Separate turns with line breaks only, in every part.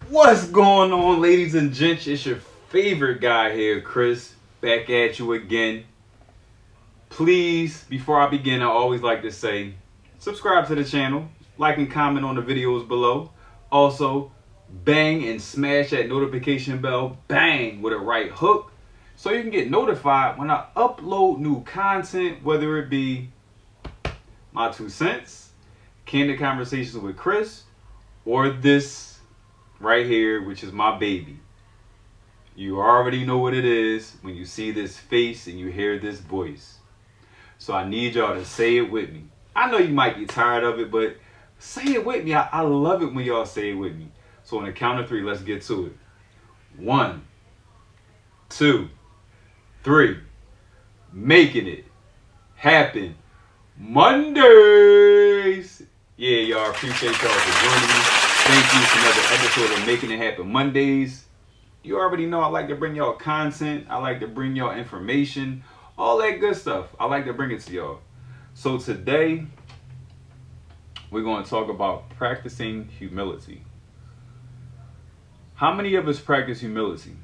What's going on, ladies and gents? It's your favorite guy here, Chris, back at you again. Please, before I begin, I always like to say, subscribe to the channel, like and comment on the videos below. Also, bang and smash that notification bell, bang, with a right hook, so you can get notified when I upload new content, whether it be my 2 cents, candid conversations with Chris, or this right here, which is my baby. You already know what it is when you see this face and you hear this voice. So I need y'all to say it with me. I know you might be tired of it, but say it with me. I love it when y'all say it with me. So on the count of 3, let's get to it. 1, 2, 3. Making it happen Mondays. Yeah, y'all, appreciate y'all for joining me. Thank you for another episode of Making It Happen Mondays. You already know I like to bring y'all content. I like to bring y'all information. All that good stuff. I like to bring it to y'all. So today, we're going to talk about practicing humility. How many of us practice humility?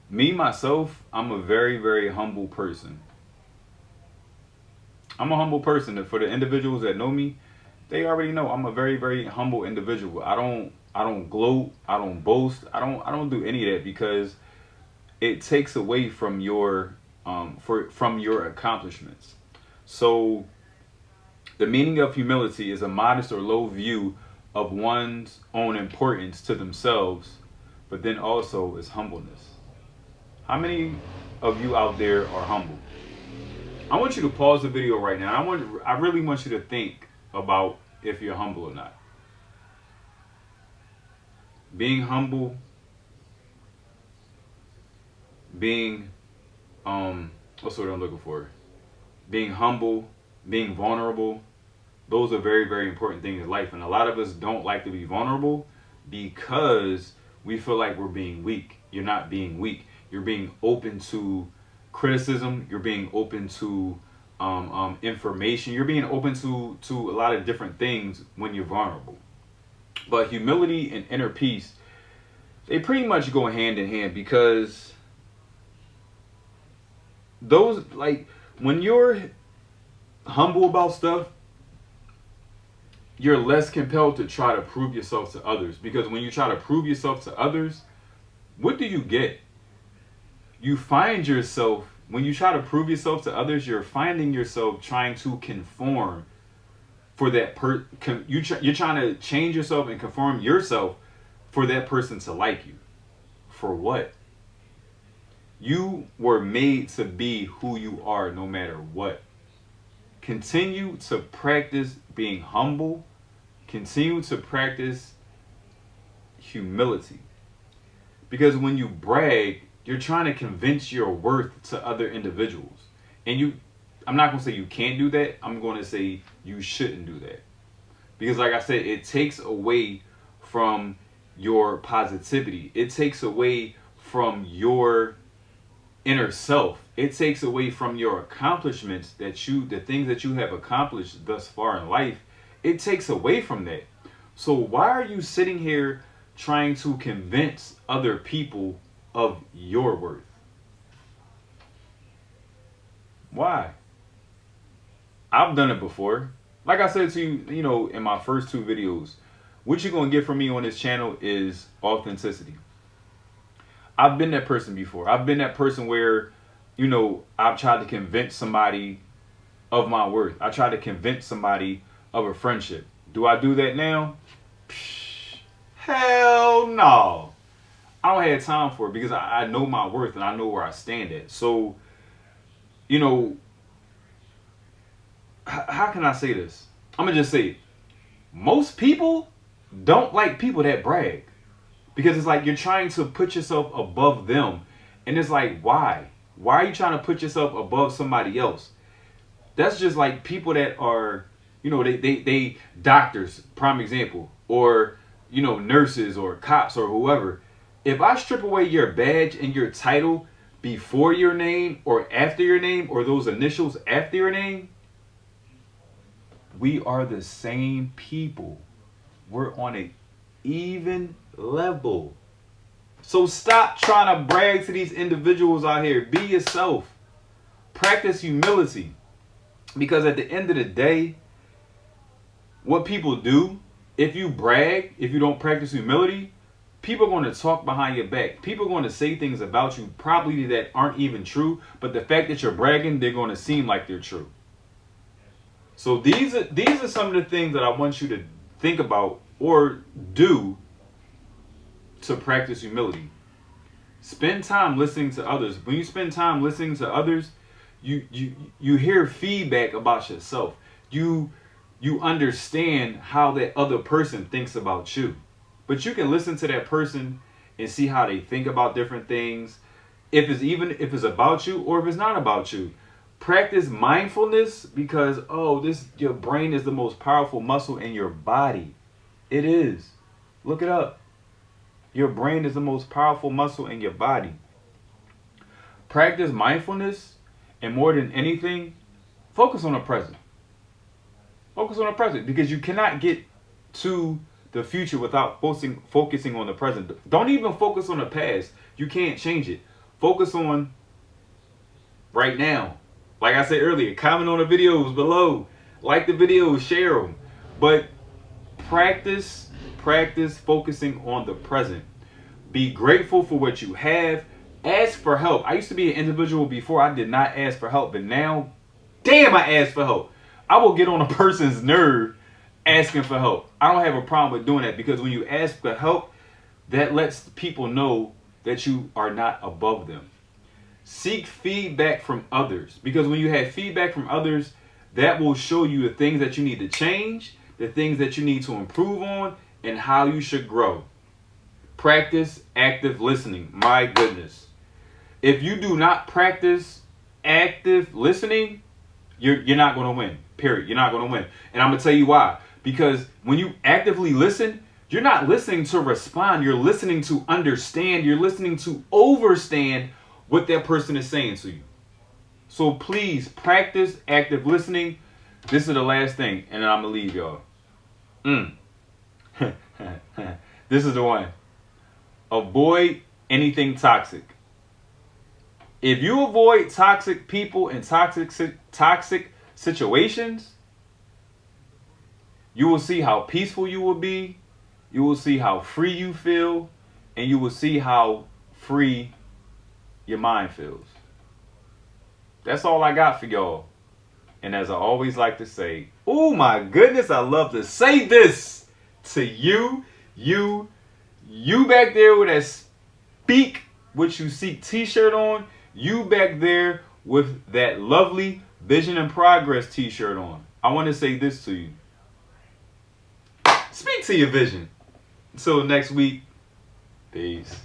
Me, myself, I'm a very, very humble person. I'm a humble person. For the individuals that know me, they already know I'm a very, very humble individual. I don't gloat. I don't boast. I don't do any of that because it takes away from your from your accomplishments. So the meaning of humility is a modest or low view of one's own importance to themselves, but then also is humbleness. How many of you out there are humble? I want you to pause the video right now. I really want you to think about if you're humble or not. Being humble, being what's what I'm looking for? Being humble, being vulnerable, those are very, very important things in life. And a lot of us don't like to be vulnerable because we feel like we're being weak. You're not being weak. You're being open to criticism. You're being open to information. You're being open to a lot of different things when you're vulnerable. But humility and inner peace, they pretty much go hand in hand, because those, like, when you're humble about stuff, you're less compelled to try to prove yourself to others. Because when you try to prove yourself to others, what do you get? You find yourself, when you try to prove yourself to others, you're finding yourself trying to conform for that you're trying to change yourself and conform yourself for that person to like you. For what? You were made to be who you are no matter what. Continue to practice being humble. Continue to practice humility. Because when you brag, you're trying to convince your worth to other individuals. And I'm not going to say you can't do that. I'm going to say you shouldn't do that. Because like I said, it takes away from your positivity. It takes away from your inner self. It takes away from your accomplishments, the things that you have accomplished thus far in life. It takes away from that. So why are you sitting here trying to convince other people of your worth? Why? I've done it before. Like I said to you, in my first 2 videos, what you're going to get from me on this channel is authenticity. I've been that person before. I've been that person where, I've tried to convince somebody of my worth. I tried to convince somebody of a friendship. Do I do that now? Hell no. I don't have time for it, because I know my worth and I know where I stand at. So, how can I say this? I'm going to just say it. Most people don't like people that brag, because it's like you're trying to put yourself above them. And it's like, why? Why are you trying to put yourself above somebody else? That's just like people that are, they doctors, prime example, or, nurses or cops or whoever. If I strip away your badge and your title before your name or after your name, or those initials after your name, We are the same people. We're on an even level. So stop trying to brag to these individuals out here. Be yourself. Practice humility. Because at the end of the day, what people do, if you brag, if you don't practice humility, people are going to talk behind your back. People are going to say things about you probably that aren't even true. But the fact that you're bragging, they're going to seem like they're true. So these are some of the things that I want you to think about or do to practice humility. Spend time listening to others. When you spend time listening to others, you hear feedback about yourself. You understand how that other person thinks about you. But you can listen to that person and see how they think about different things. If it's about you or if it's not about you. Practice mindfulness because your brain is the most powerful muscle in your body. It is. Look it up. Your brain is the most powerful muscle in your body. Practice mindfulness, and more than anything, focus on the present. Focus on the present because you cannot get to the future without focusing on the present. Don't even focus on the past. You can't change it. Focus on right now. Like I said earlier, comment on the videos below. Like the videos, share them. But practice focusing on the present. Be grateful for what you have. Ask for help. I used to be an individual before I did not ask for help, but now, damn, I ask for help. I will get on a person's nerve asking for help. I don't have a problem with doing that because when you ask for help, that lets people know that you are not above them. Seek feedback from others because when you have feedback from others, that will show you the things that you need to change, the things that you need to improve on, and how you should grow. Practice active listening. My goodness. If you do not practice active listening, you're not going to win. Period. You're not going to win. And I'm going to tell you why. Because when you actively listen, you're not listening to respond. You're listening to understand. You're listening to overstand what that person is saying to you. So please practice active listening. This is the last thing, and then I'm going to leave y'all. This is the one. Avoid anything toxic. If you avoid toxic people and toxic situations, you will see how peaceful you will be. You will see how free you feel. And you will see how free your mind feels. That's all I got for y'all. And as I always like to say, oh my goodness, I love to say this to you back there with that Speak What You Seek t-shirt on, you back there with that lovely Vision and Progress t-shirt on. I want to say this to you. Speak to your vision. Until next week, peace.